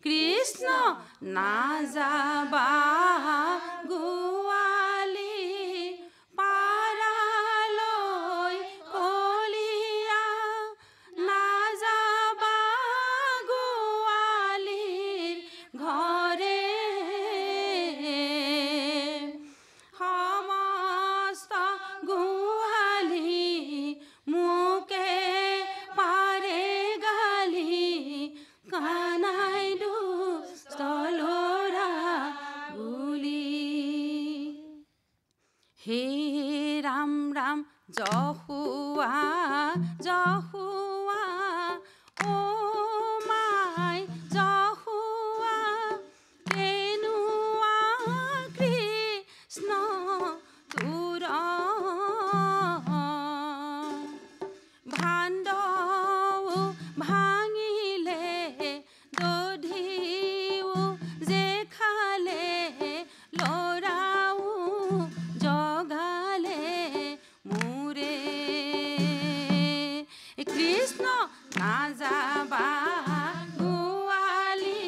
কৃষ্ণ নাযাবা গোৱালি পাৰালৈ কলিয়া নাযাবা গোৱালিৰ ঘৰে সমস্ত গোৱালি মোকে পাৰে গালি কানাই দুষ্ট ল'ৰা বুলি হে ৰাম ৰাম যহোৱা যহোৱা ও মাই যহোৱা কেনুৱা কৃষ্ণ তোৰ ভাণ্ডও ভাঙিলে দধিও যে খালে ল'ৰাও জগালে মোৰে কৃষ্ণ নাযাবা গোৱালি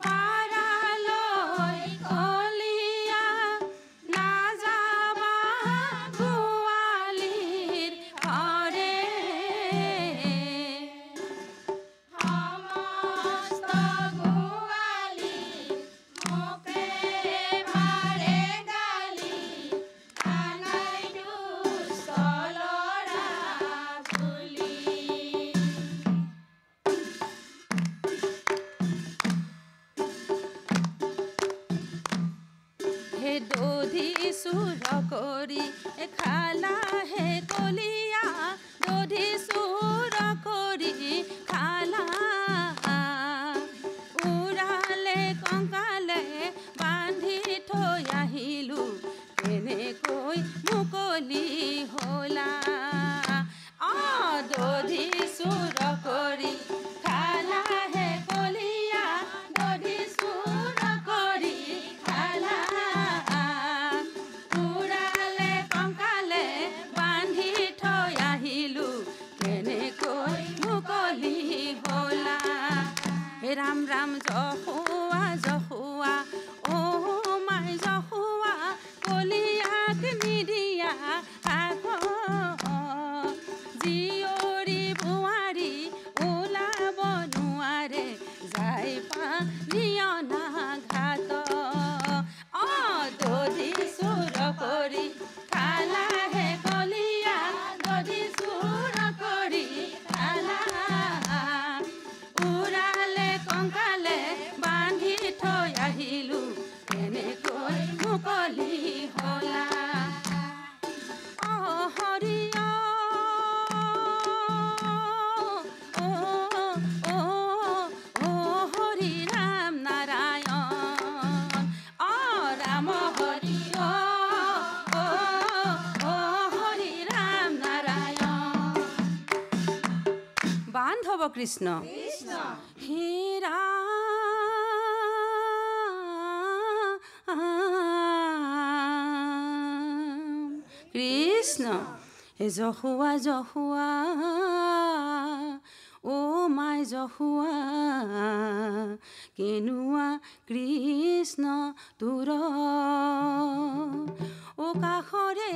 পাৰালৈ কলিয়া নাযাবা গোৱালিৰ ঘৰে সমস্ত গোৱালি মোকে পাৰে গালি কানাই দুষ্ট ল'ৰা বুলি হে দধি চুৰ কৰি খালা হে কলিয়া দধি চুৰ কৰি খালা উৰালে কংকালে বান্ধি থৈ আহিলো কেনেকৈ মুকলি হলা দধি চুৰ কৰি খালা হে কলিয়া দধি চুৰ কৰি খালা উৰালে কংকালে বান্ধি থৈ আহিলো কেনেকৈ মুকলি হলা ৰাম ৰাম যহোৱা যহোৱা ও মাই যহোৱা কলিয়াক নিদিয়া আকৌ জীয়ৰী বোৱাৰী ওলাব নোৱাৰে যাই পানিয়না ঘাট দধি চুৰ কৰি খালা হে কলিয়া দধি চুৰ কৰি খালা উৰালে কংকালে বান্ধি থৈ আহিলো কেনেকৈ মুকলি হলা হৰি হৰি ৰাম নাৰায়ণ ৰাম হৰি হৰি ৰাম নাৰায়ণ বান্ধৱ কৃষ্ণ হে ৰাম কৃষ্ণ হে যহোৱা যহোৱা ও মাই যহোৱা কেনুৱা কৃষ্ণ তোৰ ও কাষৰে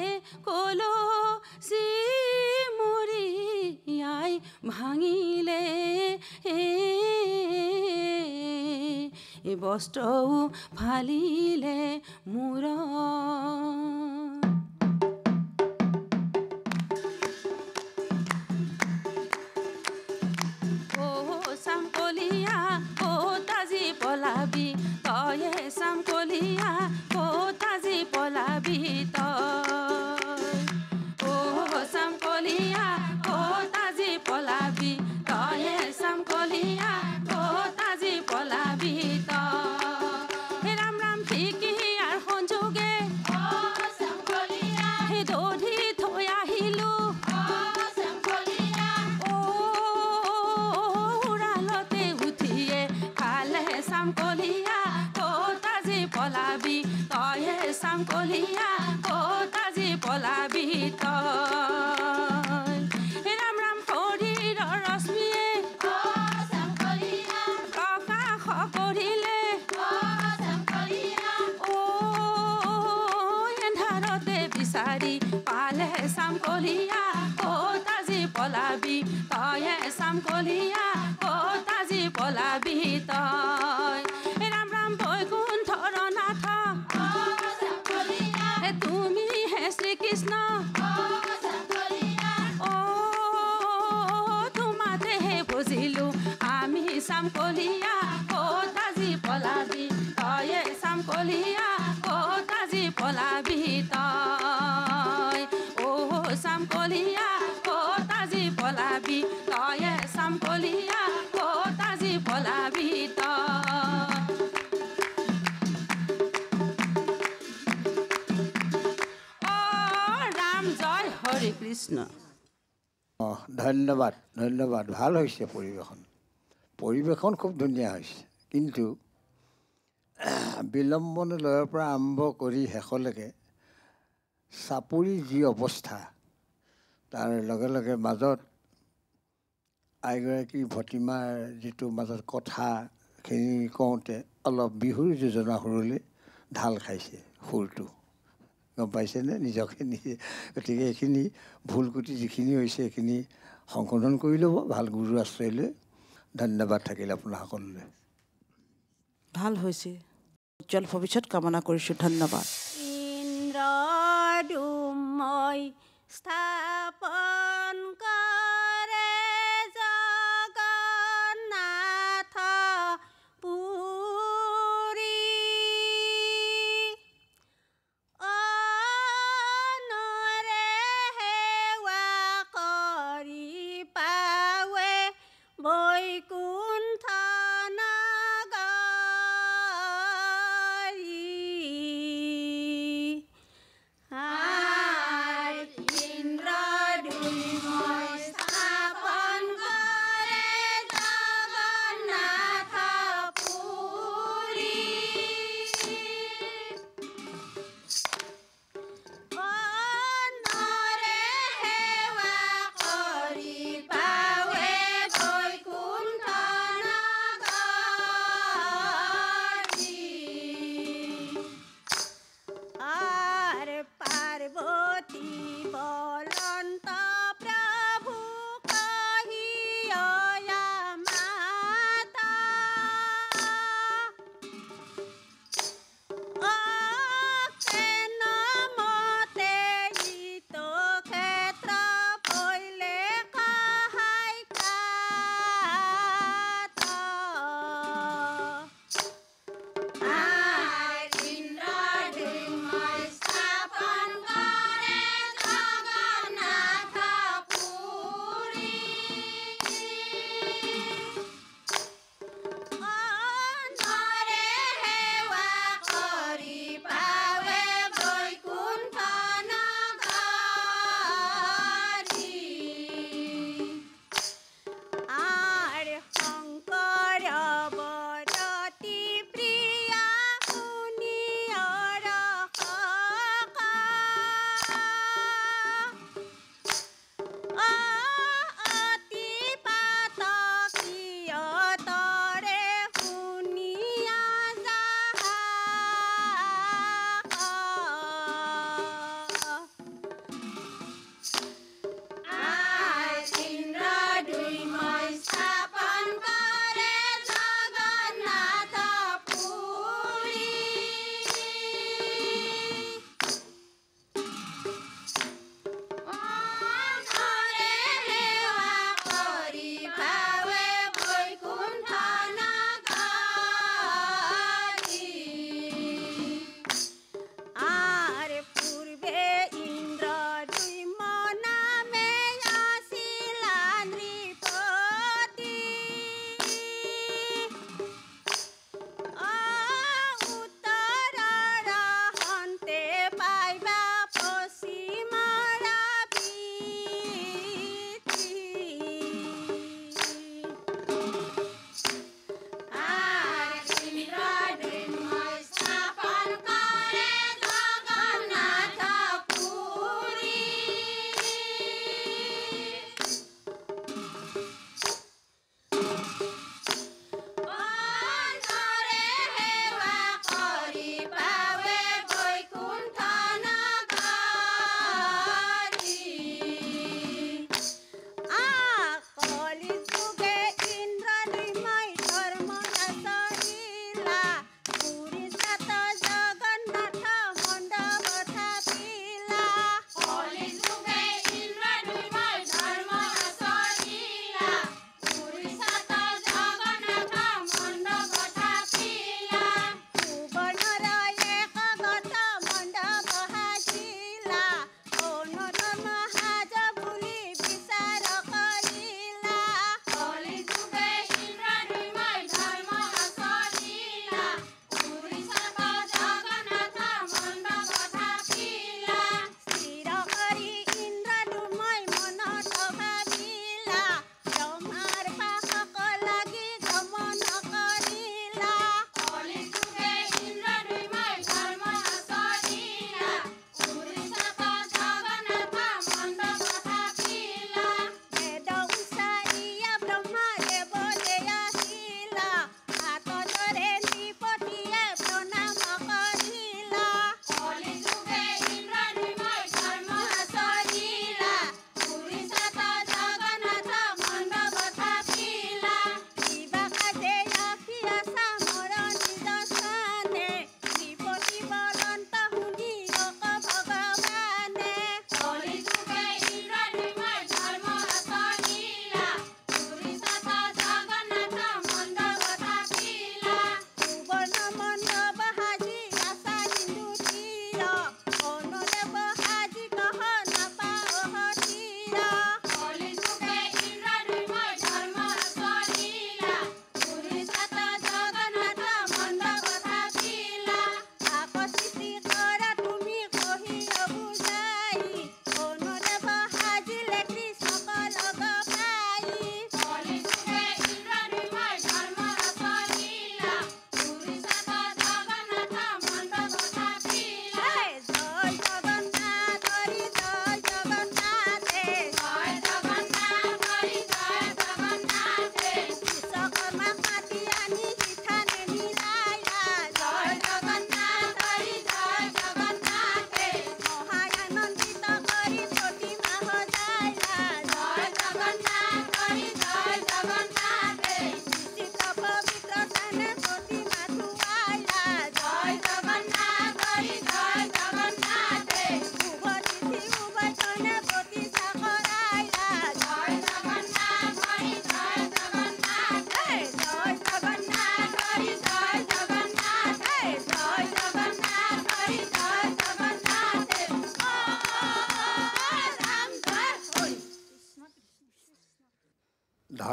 কলচি মৰিয়াই ভাঙিলে এই বস্ত্ৰও ফালিলে মূৰ চাম কলিয়া তাজি পলাবি তয়ে চাম কলিয়া তাজি পলাবি তই চাম কলিয়া তাজি পলাবি তয়ে চাম কলিয়া তাজি পলাবি তই ৰাম ৰাম ঠিকি আৰু সংযোগে সেই দধি থৈ আহিলো উৰালতে উঠিয়ে খালে চাম কলিয়া তাজি পলাবি তয়ে চাম কলিয়া তাজি পলাবি তই ৰাম ৰাম শৰীৰৰ ৰশ্মিয়ে কলিয়া কতাজি পলাবি তই ৰাম ৰাম বৈকুণ্ঠৰ নাথ তুমি হে শ্ৰীকৃষ্ণ তোমাতে হে বুজিলো আমি চাম কলিয়া কতাজি পলাবি তই চাম কলিয়া কতাজি পলাবি তই চাম কলিয়া কতাজি পলাবি তই চাম কলিয়া কতাজি পলাবি ৰাম জয় হৰে কৃষ্ণ ধন্যবাদ ধন্যবাদ ভাল হৈছে পৰিৱেশন খুব ধুনীয়া হৈছে কিন্তু বিলম্বন লয়ৰ পৰা আৰম্ভ কৰি শেষলৈকে চাপৰি যি অৱস্থা তাৰ লগে লগে মাজত আইগৰাকী ভতিমাৰ যিটো মাজত কথাখিনি কওঁতে অলপ বিহুৰ যোজনা সুৰলৈ ঢাল খাইছে সুৰটো গম পাইছেনে নিজকে নিজে গতিকে এইখিনি ভুল কুটি যিখিনি হৈছে সেইখিনি সংশোধন কৰি ল'ব ভাল গুৰু আশ্ৰয় লৈ ধন্যবাদ থাকিল আপোনাৰ সকলোলৈ ভাল হৈছে উজ্জ্বল ভৱিষ্যত কামনা কৰিছোঁ ধন্যবাদ ইন্দ্ৰদুময় স্থাপন কৰে জগন্নাথ পুৰী অনৰে সেৱা কৰি পাৱে বৈকুণ্ঠ নগৰী ইন্দ্ৰদুম্ন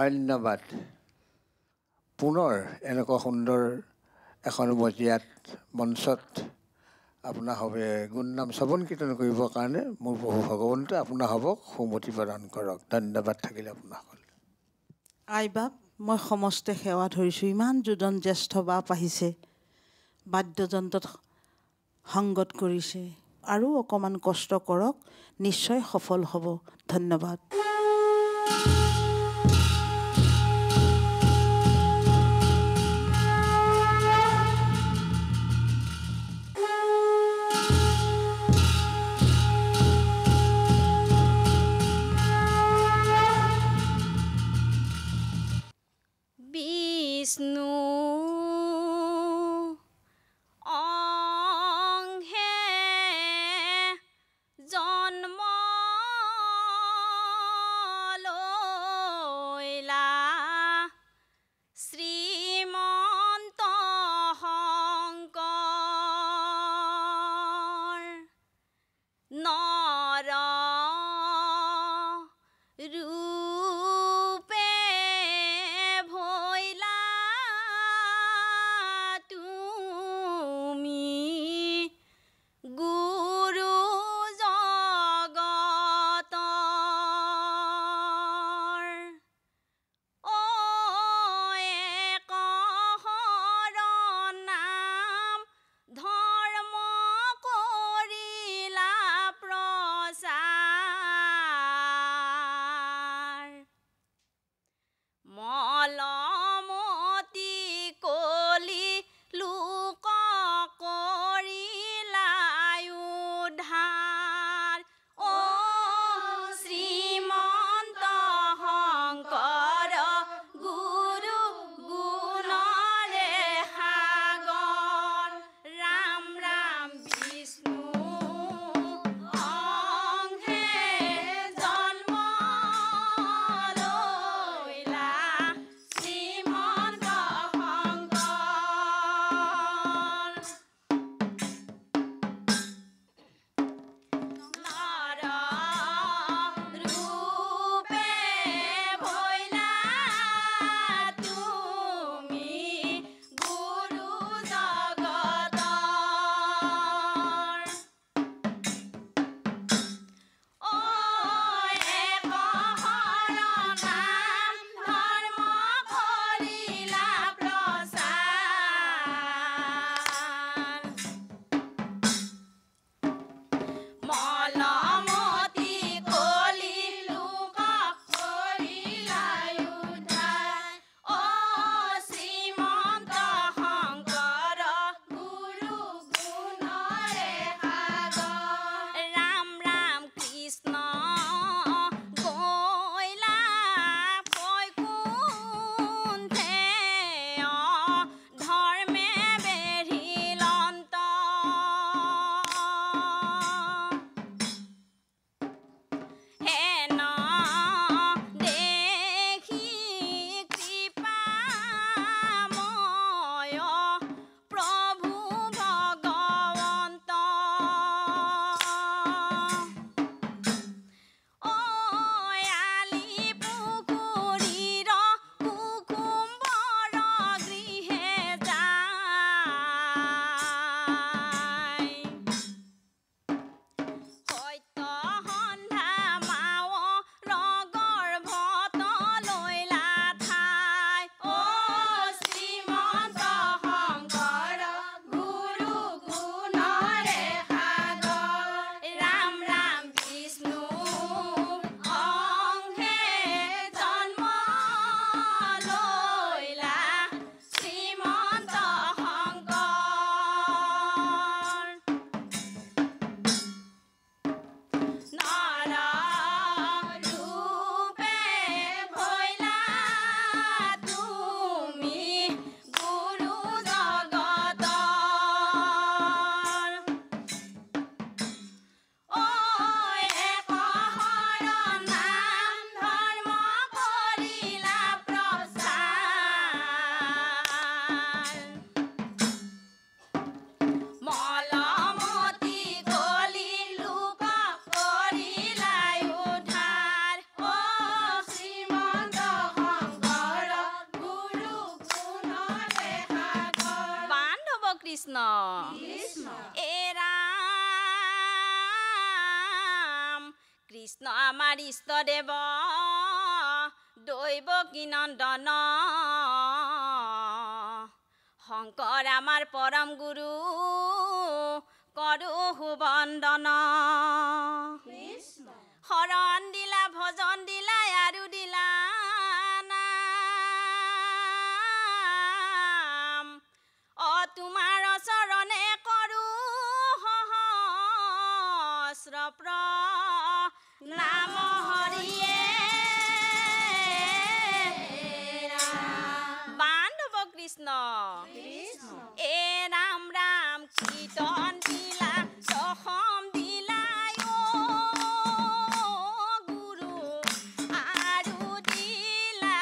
ধন্যবাদ। পুনৰ এনেকুৱা সুন্দৰ এখন মজিয়াত মঞ্চত আপোনাৰ হবে গুণনাম শ্ৰৱণ কীৰ্তন কৰিবৰ কাৰণে মোৰ প্ৰভু ভগৱন্তে আপোনাৰ হ'বক সুমতি প্ৰদান কৰক। ধন্যবাদ থাকিলে আপোনাসকল। আই বাপ, মই সমস্তে সেৱা ধৰিছোঁ। ইমান দুজন জ্যেষ্ঠ বাপ আহিছে, বাদ্যযন্ত্ৰত সংগত কৰিছে। আৰু অকণমান কষ্ট কৰক, নিশ্চয় সফল হ'ব। ধন্যবাদ। বিষ্ণু অংহে জন্ম লৈলা, শ্ৰীমন্ত শংকৰ নৰ ৰূপে ভৈলা তুমি, গুৰু জগতৰ। ঐ এক শৰণ ধৰ্ম কৰিলা প্ৰচাৰ, মলমতি কলি লোক কৰিলা উদ্ধাৰ। ও শ্ৰীমন্ত শংকৰ গুৰু গুণৰে সাগৰ, ৰাম ৰাম বিষ্ণু অংহে জন্ম লৈলা, শ্ৰীমন্ত শংকৰ নৰ ৰূপে ভৈলা তুমি, গুৰু জগতৰ। ঐ এক শৰণ ধৰ্ম কৰিলা প্ৰচাৰ, মলমতি কলি লোক কৰিলা উদ্ধাৰ। ও শ্ৰীমন্ত শংকৰ গুৰু গুণৰে সাগৰ, ৰাম ৰাম কৃষ্ণ গৈলা বৈকুণ্ঠে, ধৰ্মে বেঢ়িলন্ত। হেন দেখি কৃপাময় প্ৰভু ভগৱন্ত। ঐ আলি পুখুৰীৰ কুসুম্বৰ গৃহে যায়, সত্য সন্ধ্যা মাও গৰ্ভত লৈলা ঠাই। ও শ্ৰীমন্ত শংকৰ গুৰু গুণৰে সাগৰ, ৰাম ৰাম বিষ্ণু অংহে জন্ম লৈলা, শ্ৰীমন্ত শংকৰ নৰ ৰূপে ভৈলা তুমি, গুৰু জগতৰ। ঐ এক শৰণ ধৰ্ম কৰিলা প্ৰচাৰ, মলমতি কলি লোক কৰিলা উদ্ধাৰ। ও শ্ৰীমন্ত শংকৰ কৃষ্ণ এ ৰাম কৃষ্ণ আমাৰ ইষ্টদেৱ দৈৱকী নন্দন শংকৰ আমাৰ পৰম গুৰু কৰোঁ বন্দন শৰণ দিলা ভজন দিলা আৰু দিলা নাম তোমাৰ চৰণে কৰোঁ সহস্ৰ প্ৰণাম হৰিয়ে বান্ধৱ কৃষ্ণ এ ৰাম ৰাম কীৰ্তন দিলা দশম দিলা গুৰু আৰু দিলা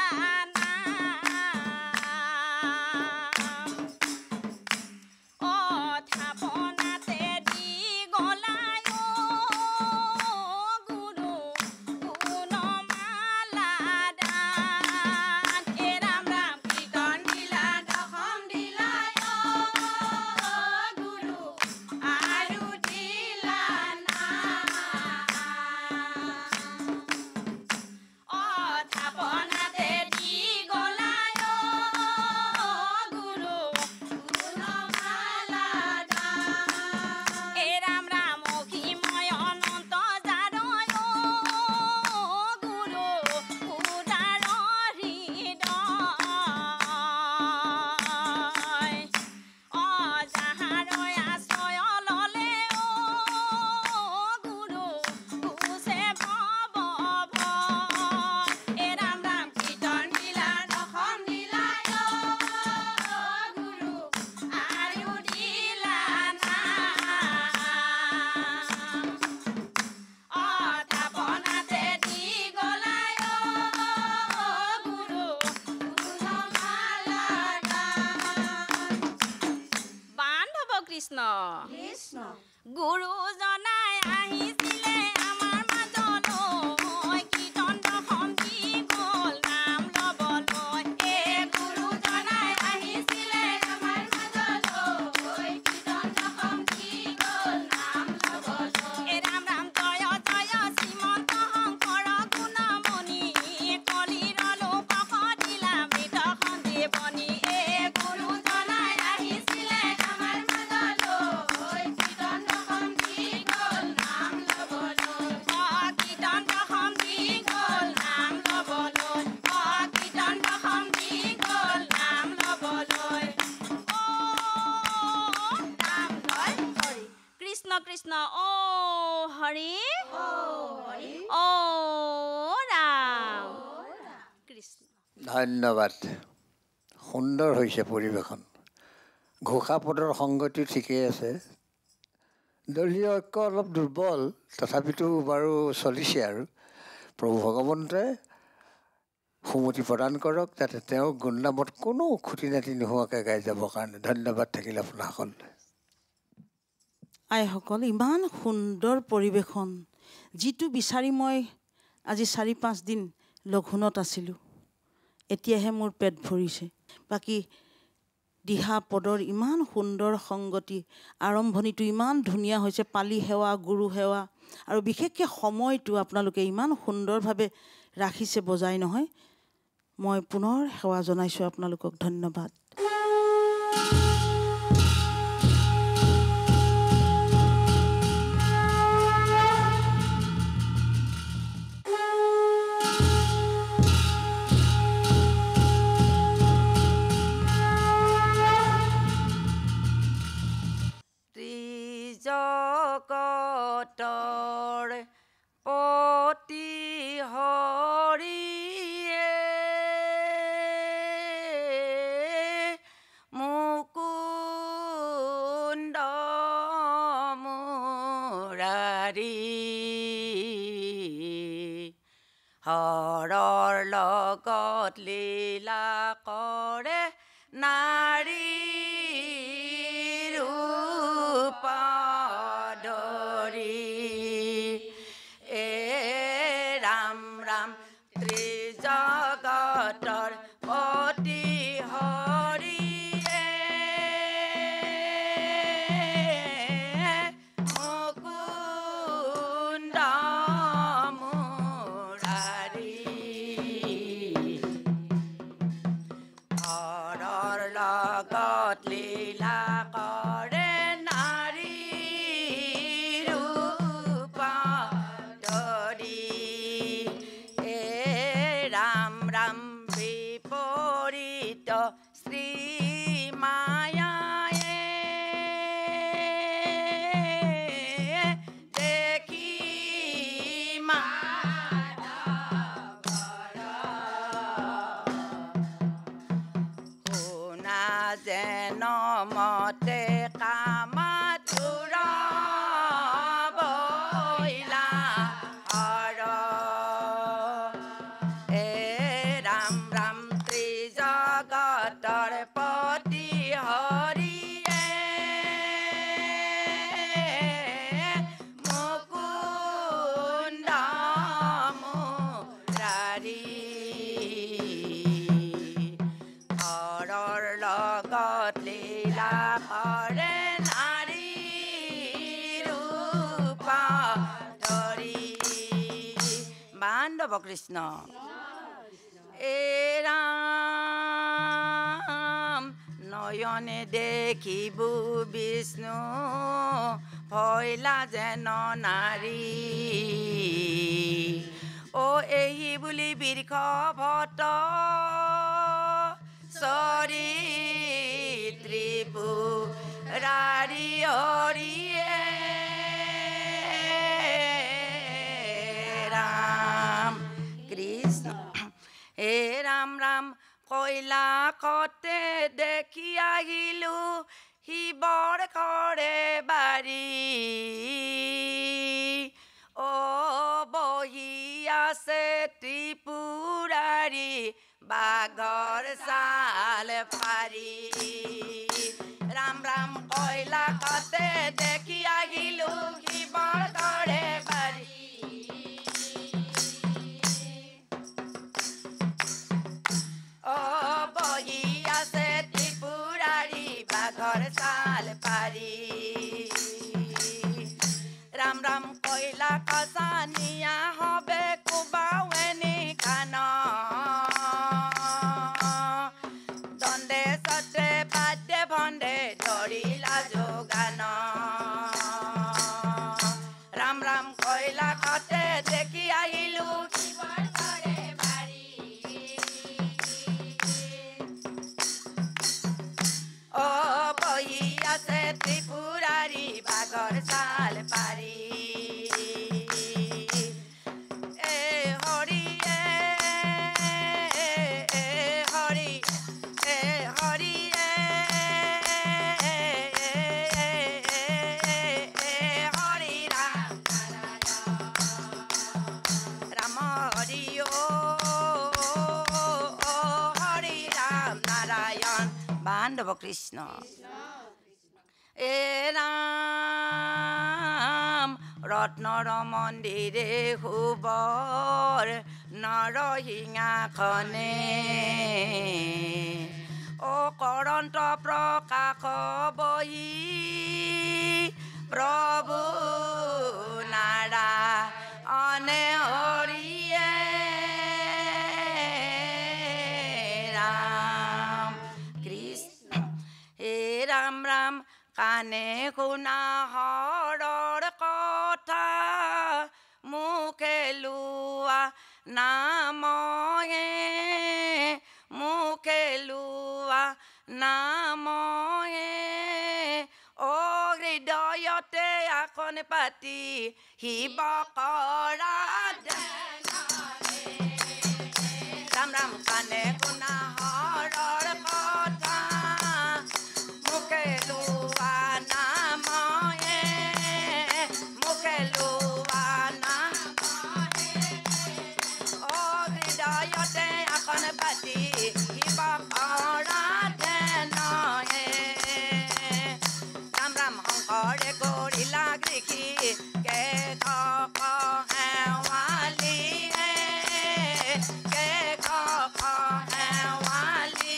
নাম থাপনাতে দি গলাই গুৰু গুণমালা দান এ ৰাম ৰাম কীৰ্তন দিলা দশম দিলা গুৰু আৰু দিলা নাম থাপনাতে দি গলাই গুৰু গুণমালা দান এ ৰাম ৰাম অসীময় অনন্ত যাৰয় গুৰু উদাৰ হৃদয় যাহাৰয় আশ্ৰয় ললে গুৰু কুছে ভৱ ভয় এ ৰাম ৰাম কীৰ্তন দিলা দশম দিলা গুৰু আৰু দিলা নাম থাপনাতে দি গলাই গুৰু গুণমালা দান বান্ধৱ কৃষ্ণ গুৰু জনাই আহিছিলে আমাৰ মাজলৈ কীৰ্তন দশম দি গ'ল নাম ল'বলৈ এ গুৰু জনাই আহিছিলে আমাৰ মাজলৈ কীৰ্তন দশম দি গ'ল নাম ল'বলৈ এ ৰাম ৰাম জয় জয় শ্ৰীমন্ত শংকৰ গুণমণি কলিৰ লোকক দিলা মৃত সঞ্জীৱনী এ গুৰু জনাই আহিছিলে আমাৰ মাজলৈ কীৰ্তন দশম দি গ'ল নাম ল'বলৈ কীৰ্তন দশম দি গ'ল নাম ল'বলৈ কীৰ্তন দশম দি গ'ল নাম ল'বলৈ নাম লয় হৰি কৃষ্ণ কৃষ্ণ অ হৰি অ ৰাম কৃষ্ণ ধন্যবাদ সুন্দৰ হৈছে পৰিৱেশন ঘোষাপদৰ সংগতি ঠিকেই আছে দলীয় ঐক্য অলপ দুৰ্বল তথাপিতো বাৰু চলিছে আৰু প্ৰভু ভগৱন্তই সুমতি প্ৰদান কৰক যাতে তেওঁ গুণনামত কোনো খুটি নাতি নোহোৱাকৈ গাই যাবৰ কাৰণে ধন্যবাদ থাকিল আপোনাসকললৈ আইসকল ইমান সুন্দৰ পৰিৱেশন যিটো বিচাৰি মই আজি 4-5 দিন লঘোণত আছিলোঁ এতিয়াহে মোৰ পেট ভৰিছে বাকী দিহা পদৰ ইমান সুন্দৰ সংগতি আৰম্ভণিটো ইমান ধুনীয়া হৈছে পালি সেৱা গুৰু সেৱা আৰু বিশেষকৈ সময়টো আপোনালোকে ইমান সুন্দৰভাৱে ৰাখিছে বজাই নহয় মই পুনৰ সেৱা জনাইছোঁ আপোনালোকক ধন্যবাদ জগতৰ পতি হৰিয়ে মুকুন্দ মুৰাৰী হৰৰ লগত লীলা কৰে নাৰী ত্ৰিজগতৰ পতি হৰিয়ে জগত লীলা কৰে নাৰী ৰূপ ধৰি এ ৰাম ৰাম বিপৰীত শ্ৰী মায়ায়ে দেখি শুনা যেন মতে কামাতুৰ বইলা হৰ এ ৰাম ৰাম ত্ৰিজগতৰ পতি হৰিয়ে মুকুন্দ মুৰাৰী হৰৰ লগত লীলা কৰে নাৰী ৰূপ ধৰি বান্ধৱ কৃষ্ণ এ ৰাম নয়নে দেখিবু বিষ্ণু ভৈলা যেন নাৰী অ এই বুলি বীৰ্ষ ভট ত্ৰিপুৰাৰী হৰিয়ে ৰাম কৃষ্ণ হে ৰাম ৰাম কৈলাসতে দেখি আহিলো শিৱৰ ঘৰে বাৰী অ বহি আছে ত্ৰিপুৰাৰী বাঘৰ চাল পাৰি ৰাম ৰাম কৈলাসতে দেখি আহিলো শিৱৰ ঘৰে বাৰী অ বহি আছে ত্ৰিপুৰাৰী বাঘৰ চাল পাৰি ৰাম ৰাম কৈলাস জানিয়া হবে কোবাৱেনি কাণ দণ্ডে চতে বাদ্যে ভণ্ডে ধৰিলা যোগান ৰাম ৰাম কৈলাসতে দেখি আহিলো শিৱৰ ঘৰে বাৰী অ বহি আছে ত্ৰিপুৰাৰী বাঘৰ চাল পাৰি এ হৰিয়ে হৰি এ হৰিয়ে হৰি ৰাম ৰাম হৰি অ হৰি ৰাম নাৰায়ণ বান্ধৱ কৃষ্ণ এ ৰাম ৰত্নৰ মন্দিৰে শুবৰ নৰসিংহাসনে অ কৰন্ত প্ৰকাশ বহি প্ৰভু নাৰায়ণে হৰিয়ে ৰাম কৃষ্ণ হে ৰাম ৰাম কাণে শুনা হৰৰ কথা মুখে লোৱা নাময়ে মুখে লোৱা নাময়ে অ হৃদয়তে আসন পাতি শিৱ কৰা ৰাম ৰাম কাণে শুনা হৰৰ কথা মুখে লোৱা নাময়ে মুখে লোৱা নাময়ে অ হৃদয়তে আসন পাতি শিৱ কৰা নয়ে ৰাম ৰাম শংকৰে কৰিলা কৃষি কে হেৱালি কে হেৱালি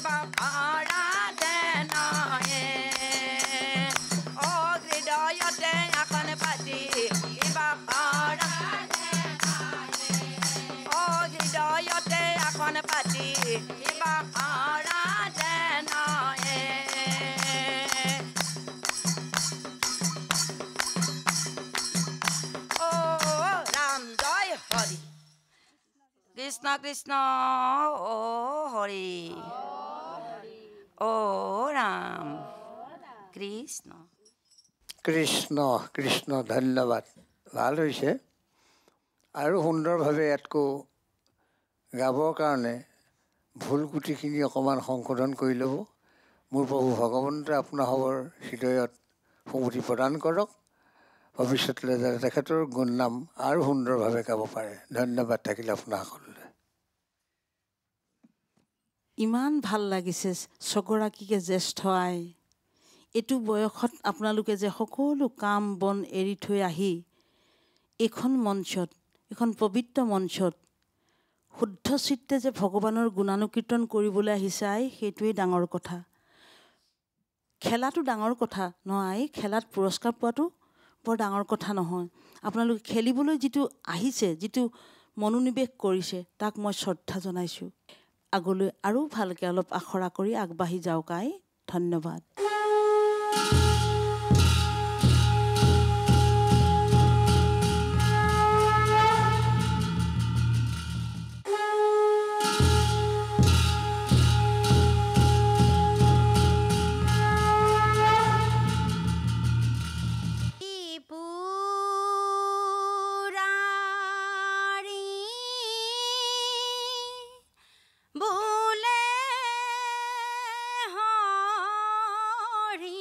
কিবা পাৰাতে নয়ে অ হৃদয়তে এখন পাতি কিবা পাৰাতে অ হৃদয়তে এখন পাতি কিবা পাৰাতে নয়ে অ ৰাম জয় হৰি কৃষ্ণ কৃষ্ণ অ হৰি অ ৰাম কৃষ্ণ কৃষ্ণ কৃষ্ণ ধন্যবাদ ভাল হৈছে আৰু সুন্দৰভাৱে ইয়াতকৈ গাবৰ কাৰণে ভুল গুটিখিনি অকণমান সংশোধন কৰি ল'ব মোৰ প্ৰভু ভগৱন্তই আপোনাসৱৰ হৃদয়ত সুমতি প্ৰদান কৰক ভৱিষ্যতলৈ যাতে তেখেতৰ গুণনাম আৰু সুন্দৰভাৱে গাব পাৰে ধন্যবাদ থাকিলে আপোনাৰ সকলোলৈ ইমান ভাল লাগিছে ছগৰাকীকে জ্যেষ্ঠ আই এইটো বয়সত আপোনালোকে যে সকলো কাম বন এৰি থৈ আহি এইখন মঞ্চত এখন পবিত্ৰ মঞ্চত শুদ্ধ চিত্তে যে ভগৱানৰ গুণানুকীৰ্তন কৰিবলৈ আহিছে আই সেইটোৱেই ডাঙৰ কথা খেলাটো ডাঙৰ কথা নহয় আই খেলাত পুৰস্কাৰ পোৱাটো বৰ ডাঙৰ কথা নহয় আপোনালোকে খেলিবলৈ যিটো আহিছে যিটো মনোনিৱেশ কৰিছে তাক মই শ্ৰদ্ধা জনাইছোঁ আগলৈ আৰু ভালকৈ অলপ আখৰা কৰি আগবাঢ়ি যাওক আই ধন্যবাদ বোলে হৰি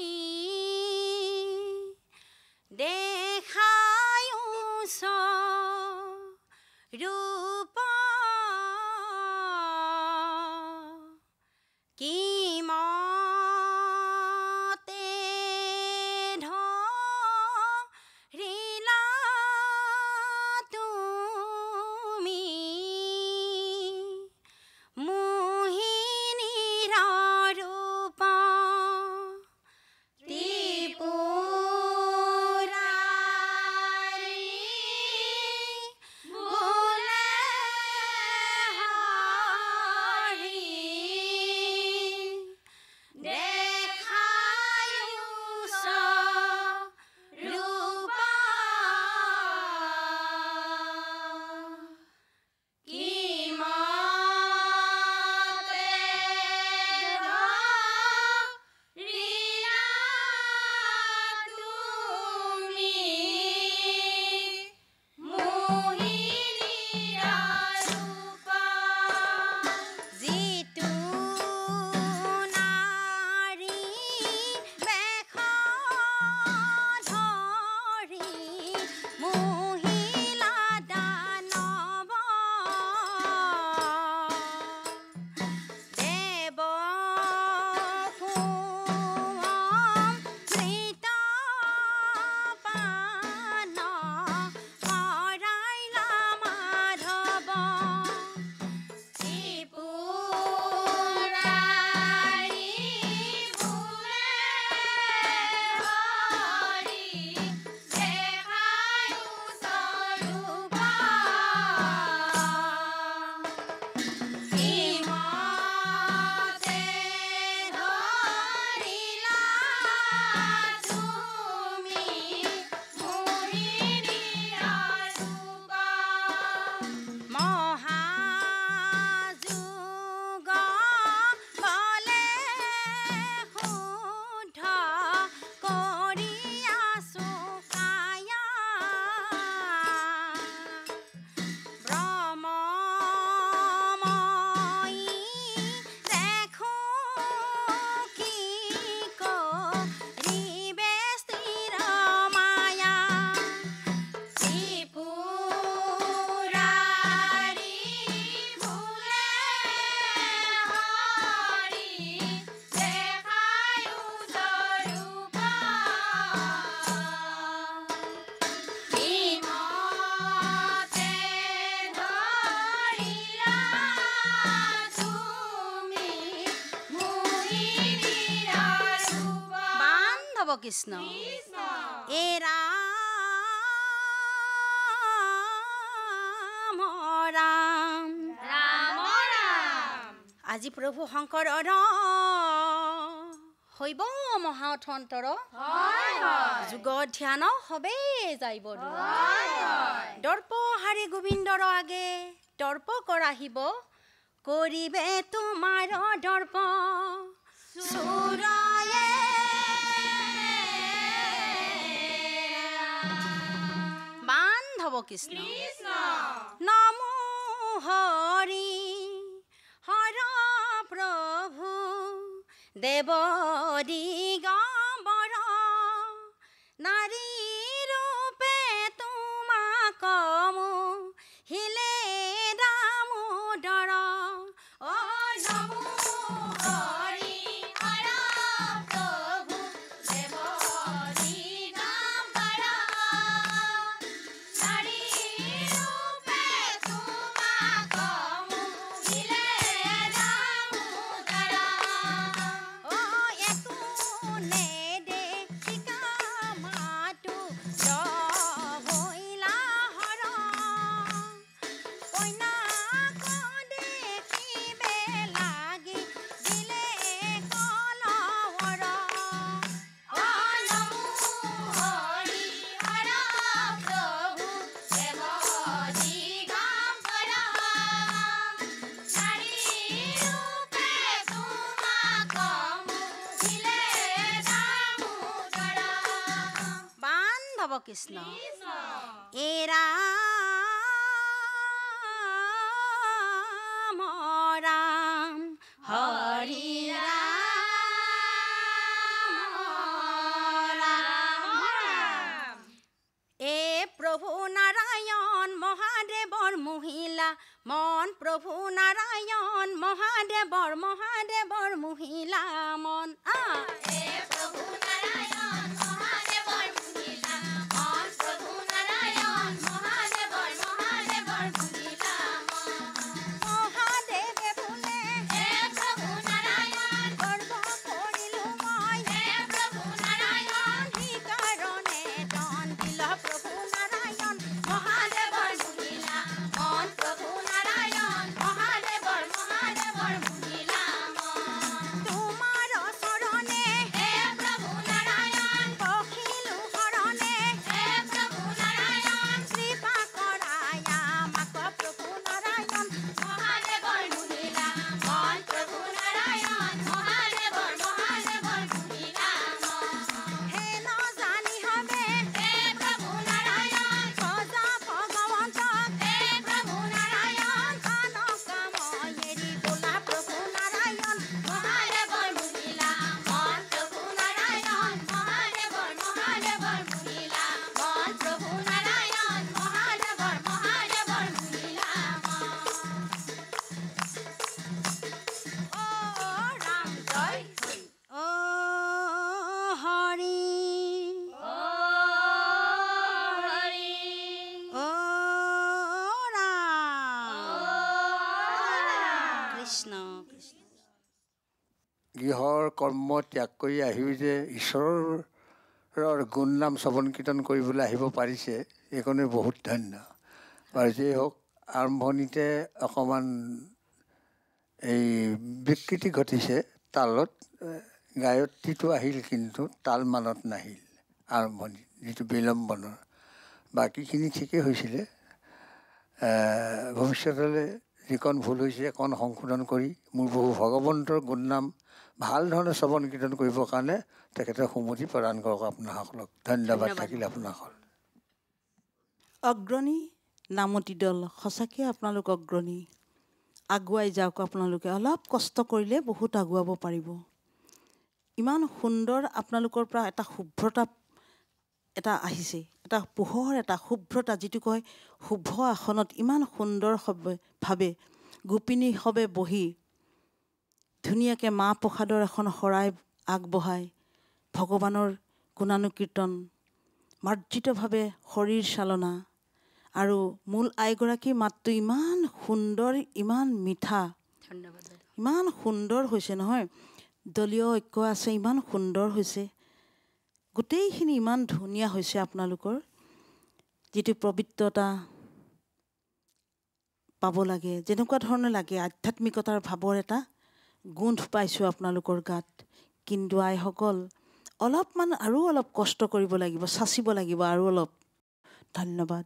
বান্ধৱ কৃষ্ণ এ ৰাম ৰাম আজি প্ৰভু শংকৰৰ হৈব মহাথন্তৰ যুগ ধ্যান হবে যাইব দৰ্প হাৰি গোবিন্দৰ আগে দৰ্প কৰাহিব কৰিবে তোমাৰ দৰ্প সুৰায়ে বান্ধৱ কৃষ্ণ নমো হৰি হৰ প্ৰভু দেৱ দিগম্বৰ নাৰী ৰূপে তোমাক হিলে দামোদৰ অ নমো হৰি হৰ প্ৰভু দেৱ দিগম্বৰ নাৰী ৰূপে তোমাক হিলে দামোদৰ অ একো নেদেখিকা মাতো ৰভৈলা হৰ কইনাক দেখিবে লাগি দিলে কলৱৰ অ নমো হৰি হৰ প্ৰভু দেৱ দিগম্বৰ নাৰী ৰূপে তোমাক হিলে দামোদৰ বান্ধৱ কৃষ্ণ এ ৰাম ৰাম হৰি ৰাম এ প্ৰভু নাৰায়ণ মহাদেৱৰ মহিলা মন প্ৰভু নাৰায়ণ মহাদেৱৰ মহিলা মন এ প্ৰভু নাৰায়ণ মহাদেৱৰ মহিলা মন প্ৰভু নাৰায়ণ মহাদেৱৰ মহিলা মন মহাদেৱে বোলে হে প্ৰভু নাৰায়ণ গৰ্ব কৰিলো মই হে প্ৰভু নাৰায়ণ সেইকাৰণে দন দিল প্ৰভু নাৰায়ণ মহাদেৱৰ মহিলা মন প্ৰভু নাৰায়ণ মহাদেৱৰ মহিলা মন তোমাৰ চৰণে হে প্ৰভু নাৰায়ণ পখিলো শৰণে হে প্ৰভু নাৰায়ণ কৃপা কৰাই আমাক প্ৰভু নাৰায়ণ মহাদেৱৰ মহিলা মন প্ৰভু নাৰায়ণ মহাদেৱৰ মহিলা মন হে নজানি হবে হে প্ৰভু নাৰায়ণ সজা ভগৱন্তক হে প্ৰভু নাৰায়ণ আনক কাম এৰি বোলা প্ৰভু নাৰায়ণ মহাদেৱৰ মহিলা মন প্ৰভু নাৰায়ণ মহাদেৱৰ মহিলা মন প্ৰভু নাৰায়ণ মহাদেৱৰ মহিলা মন অ ৰাম জয় অ হৰি অ ৰাম কৃষ্ণ কৃষ্ণ গৃহৰ কৰ্ম ত্যাগ কৰি আহিও যে ঈশ্বৰৰ গুণ নাম শ্ৰৱণ কীৰ্তন কৰিবলৈ আহিব পাৰিছে এইকণে বহুত ধন্য। বাৰু যেই হওক আৰম্ভণিতে অকণমান এই বিকৃতি ঘটিছে তালত গায়ত্ৰীটো আহিল কিন্তু তাল মানত নাহিল আৰম্ভণি যিটো বিলম্বনৰ বাকীখিনি ঠিকেই হৈছিলে। ভৱিষ্যতলৈ যিকণ ভুল হৈছে অকণ সংশোধন কৰি মোৰ বহু ভগৱন্তৰ গুণনাম ভাল ধৰণে শ্ৰৱণ কীৰ্তন কৰিবৰ কাৰণে তেখেতে সুমতি প্ৰদান কৰক আপোনাসকলক। ধন্যবাদ থাকিল আপোনাসকল। অগ্ৰণী নামতি দল সঁচাকৈ আপোনালোক অগ্ৰণী আগুৱাই যাওক। আপোনালোকে অলপ কষ্ট কৰিলে বহুত আগুৱাব পাৰিব। ইমান সুন্দৰ আপোনালোকৰ পৰা এটা শুভ্ৰতা এটা আহিছে, এটা পোহৰ এটা শুভ্ৰতা যিটো কয় শুভ আসনত ইমান সুন্দৰভাৱে গোপিনীভাৱে বহি ধুনীয়াকৈ মাহ প্ৰসাদৰ এখন শৰাই আগবঢ়াই ভগৱানৰ গুণানুকীৰ্তন মাৰ্জিতভাৱে শৰীৰ চালনা আৰু মূল আইগৰাকীৰ মাতটো ইমান সুন্দৰ ইমান মিঠা ধন্যবাদ ইমান সুন্দৰ হৈছে নহয়। দলীয় ঐক্য আছে, ইমান সুন্দৰ হৈছে, গোটেইখিনি ইমান ধুনীয়া হৈছে। আপোনালোকৰ যিটো পবিত্ৰতা পাব লাগে, যেনেকুৱা ধৰণে লাগে, আধ্যাত্মিকতাৰ ভাৱৰ এটা গোন্ধ পাইছোঁ আপোনালোকৰ গাত। কিন্তু আইসকল অলপমান আৰু অলপ কষ্ট কৰিব লাগিব, চাচিব লাগিব আৰু অলপ। ধন্যবাদ।